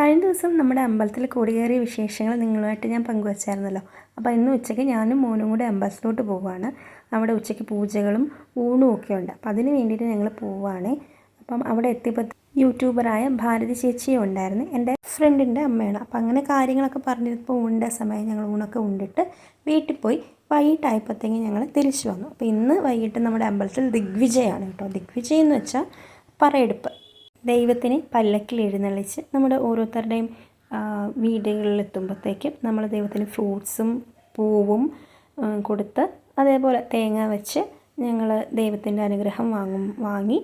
കഴിഞ്ഞ ദിവസം നമ്മുടെ അമ്പലത്തിൽ കൊടിയേറിയ വിശേഷങ്ങൾ നിങ്ങളുമായിട്ട് ഞാൻ പങ്കുവച്ചായിരുന്നല്ലോ. അപ്പോൾ ഇന്ന് ഉച്ചയ്ക്ക് ഞാനും മോനും കൂടെ അമ്പലത്തിലോട്ട് പോവുകയാണ്. അവിടെ ഉച്ചയ്ക്ക് പൂജകളും ഊണും ഒക്കെ ഉണ്ട്. അപ്പോൾ അതിന് വേണ്ടിയിട്ട് ഞങ്ങൾ പോവുകയാണ്. അപ്പം അവിടെ എത്തിയപ്പോൾ യൂട്യൂബറായ ഭാരതി ചേച്ചിയും ഉണ്ടായിരുന്നു, എൻ്റെ ഫ്രണ്ടിൻ്റെ അമ്മയാണ്. അപ്പം അങ്ങനെ കാര്യങ്ങളൊക്കെ പറഞ്ഞിപ്പോൾ ഊണിൻ്റെ സമയം ഞങ്ങൾ ഊണൊക്കെ ഉണ്ടിട്ട് വീട്ടിൽ പോയി വൈകിട്ടായപ്പോഴത്തേക്കും ഞങ്ങൾ തിരിച്ചു വന്നു. അപ്പോൾ ഇന്ന് വൈകിട്ട് നമ്മുടെ അമ്പലത്തിൽ ദിഗ്വിജയമാണ് കേട്ടോ. ദിഗ്വിജയം എന്ന് വെച്ചാൽ പറയെടുപ്പ്. ദൈവത്തിനെ പല്ലക്കിൽ എഴുന്നള്ളിച്ച് നമ്മുടെ ഓരോരുത്തരുടെയും വീടുകളിലെത്തുമ്പോഴത്തേക്കും നമ്മൾ ദൈവത്തിന് ഫ്രൂട്ട്സും പൂവും കൊടുത്ത് അതേപോലെ തേങ്ങ വെച്ച് ഞങ്ങൾ ദൈവത്തിൻ്റെ അനുഗ്രഹം വാങ്ങി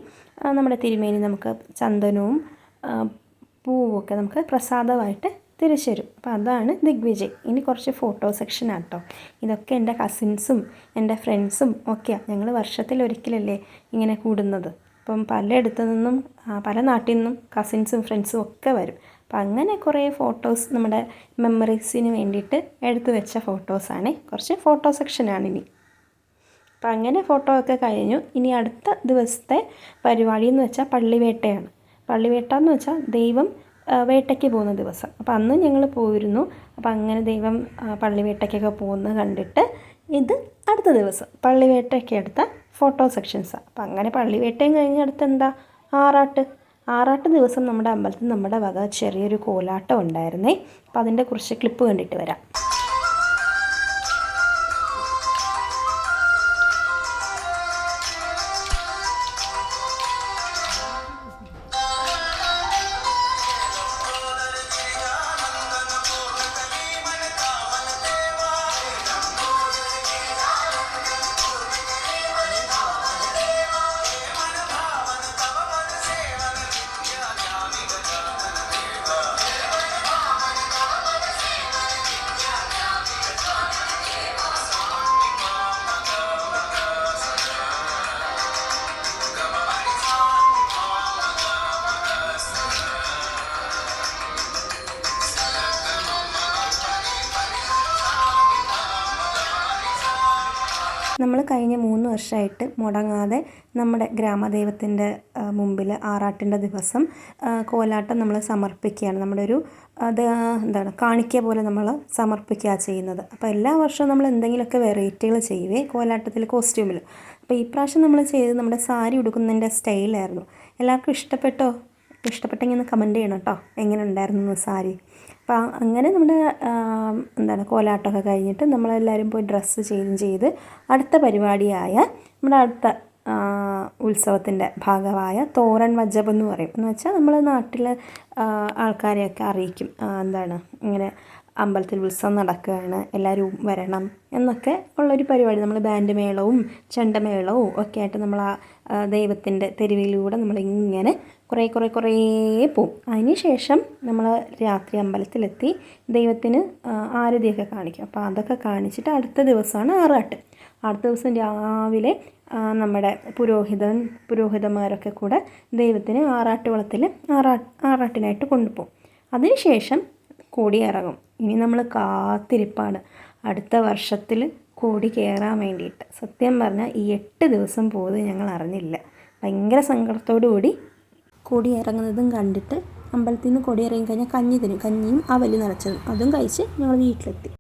നമ്മുടെ തിരുമേനി നമുക്ക് ചന്ദനവും പൂവുമൊക്കെ നമുക്ക് പ്രസാദമായിട്ട് തിരിച്ചു തരും. അപ്പോൾ അതാണ് ദിഗ്വിജയ്. ഇനി കുറച്ച് ഫോട്ടോ സെക്ഷനാണ് കേട്ടോ. ഇതൊക്കെ എൻ്റെ കസിൻസും എൻ്റെ ഫ്രണ്ട്സും ഒക്കെയാണ്. ഞങ്ങൾ വർഷത്തിലൊരിക്കലല്ലേ ഇങ്ങനെ കൂടുന്നത്. അപ്പം പലയിടത്തു നിന്നും പല നാട്ടിൽ നിന്നും കസിൻസും ഫ്രണ്ട്സും ഒക്കെ വരും. അപ്പം അങ്ങനെ കുറേ ഫോട്ടോസ് നമ്മുടെ മെമ്മറീസിന് വേണ്ടിയിട്ട് എടുത്തു വെച്ച ഫോട്ടോസാണ്. കുറച്ച് ഫോട്ടോ സെക്ഷനാണ് ഇനി. അപ്പം അങ്ങനെ ഫോട്ടോ ഒക്കെ കഴിഞ്ഞു. ഇനി അടുത്ത ദിവസത്തെ പരിപാടി എന്ന് വെച്ചാൽ പള്ളിവേട്ടയാണ്. പള്ളിവേട്ട എന്ന് വെച്ചാൽ ദൈവം വേട്ടയ്ക്ക് പോകുന്ന ദിവസം. അപ്പം അന്ന് ഞങ്ങൾ പോയിരുന്നു. അപ്പം അങ്ങനെ ദൈവം പള്ളിവേട്ടയ്ക്കൊക്കെ പോകുന്നത് കണ്ടിട്ട് ഇത് അടുത്ത ദിവസം പള്ളിവേട്ടയ്ക്ക് എടുത്ത ഫോട്ടോ സെക്ഷൻസാണ്. അപ്പം അങ്ങനെ പള്ളിവേട്ടയും കഴിഞ്ഞ് അടുത്ത് എന്താ ആറാട്ട് ദിവസം നമ്മുടെ അമ്പലത്തിൽ നമ്മുടെ വക ചെറിയൊരു കോലാട്ടം ഉണ്ടായിരുന്നേ. അപ്പം അതിൻ്റെ കുറച്ച് ക്ലിപ്പ് കണ്ടിട്ട് വരാം. നമ്മൾ കഴിഞ്ഞ 3 വർഷമായിട്ട് മുടങ്ങാതെ നമ്മുടെ ഗ്രാമദൈവത്തിൻ്റെ മുമ്പിൽ ആറാട്ടിൻ്റെ ദിവസം കോലാട്ടം നമ്മൾ സമർപ്പിക്കുകയാണ്. നമ്മുടെ ഒരു കാണിക്ക പോലെ നമ്മൾ സമർപ്പിക്കുക ചെയ്യുന്നത്. അപ്പോൾ എല്ലാ വർഷവും നമ്മൾ എന്തെങ്കിലുമൊക്കെ വെറൈറ്റികൾ ചെയ്യുവേ കോലാട്ടത്തിൽ, കോസ്റ്റ്യൂമിൽ. അപ്പോൾ ഈ പ്രാവശ്യം നമ്മൾ ചെയ്തത് നമ്മുടെ സാരി ഉടുക്കുന്നതിൻ്റെ സ്റ്റൈലായിരുന്നു. എല്ലാവർക്കും ഇഷ്ടപ്പെട്ടെങ്കിൽ ഒന്ന് കമൻറ്റ് ചെയ്യണം കേട്ടോ, എങ്ങനെ ഉണ്ടായിരുന്നു സാരി. അപ്പോൾ അങ്ങനെ നമ്മുടെ കോലാട്ടമൊക്കെ കഴിഞ്ഞിട്ട് നമ്മളെല്ലാവരും പോയി ഡ്രസ്സ് ചെയ്ത് അടുത്ത പരിപാടിയായ നമ്മുടെ അടുത്ത ഉത്സവത്തിൻ്റെ ഭാഗമായ തോരൺ വജ്ജപം എന്ന് പറയും. എന്ന് വെച്ചാൽ നമ്മൾ നാട്ടിലെ ആൾക്കാരെയൊക്കെ അറിയിക്കും, ഇങ്ങനെ അമ്പലത്തിൽ ഉത്സവം നടക്കുകയാണ്, എല്ലാവരും വരണം എന്നൊക്കെ ഉള്ളൊരു പരിപാടി. നമ്മൾ ബാൻഡ് മേളവും ചെണ്ടമേളവും ഒക്കെ ആയിട്ട് നമ്മൾ ആ ദൈവത്തിൻ്റെ തെരുവിലൂടെ നമ്മളിങ്ങനെ കുറേ പോവും. അതിന് ശേഷം നമ്മൾ രാത്രി അമ്പലത്തിലെത്തി ദൈവത്തിന് ആരതിയൊക്കെ കാണിക്കും. അപ്പോൾ അതൊക്കെ കാണിച്ചിട്ട് അടുത്ത ദിവസമാണ് ആറാട്ട്. അടുത്ത ദിവസം രാവിലെ നമ്മുടെ പുരോഹിതന്മാരൊക്കെ കൂടെ ദൈവത്തിന് ആറാട്ടുകുളത്തിൽ ആറാട്ടിനായിട്ട് കൊണ്ടുപോകും. അതിന് ശേഷം കൊടി ഇറങ്ങും. ഇനി നമ്മൾ കാത്തിരിപ്പാണ് അടുത്ത വർഷത്തിൽ കൊടി കയറാൻ വേണ്ടിയിട്ട്. സത്യം പറഞ്ഞാൽ ഈ 8 ദിവസം പോയത് ഞങ്ങൾ അറിഞ്ഞില്ല. ഭയങ്കര സങ്കടത്തോടു കൂടി കൊടി ഇറങ്ങുന്നതും കണ്ടിട്ട് അമ്പലത്തിൽ നിന്ന് കൊടി ഇറങ്ങി കഴിഞ്ഞാൽ കഞ്ഞി തരും. കഞ്ഞിയും അവല് നിറച്ചതും അതും കഴിച്ച് ഞങ്ങൾ വീട്ടിലെത്തി.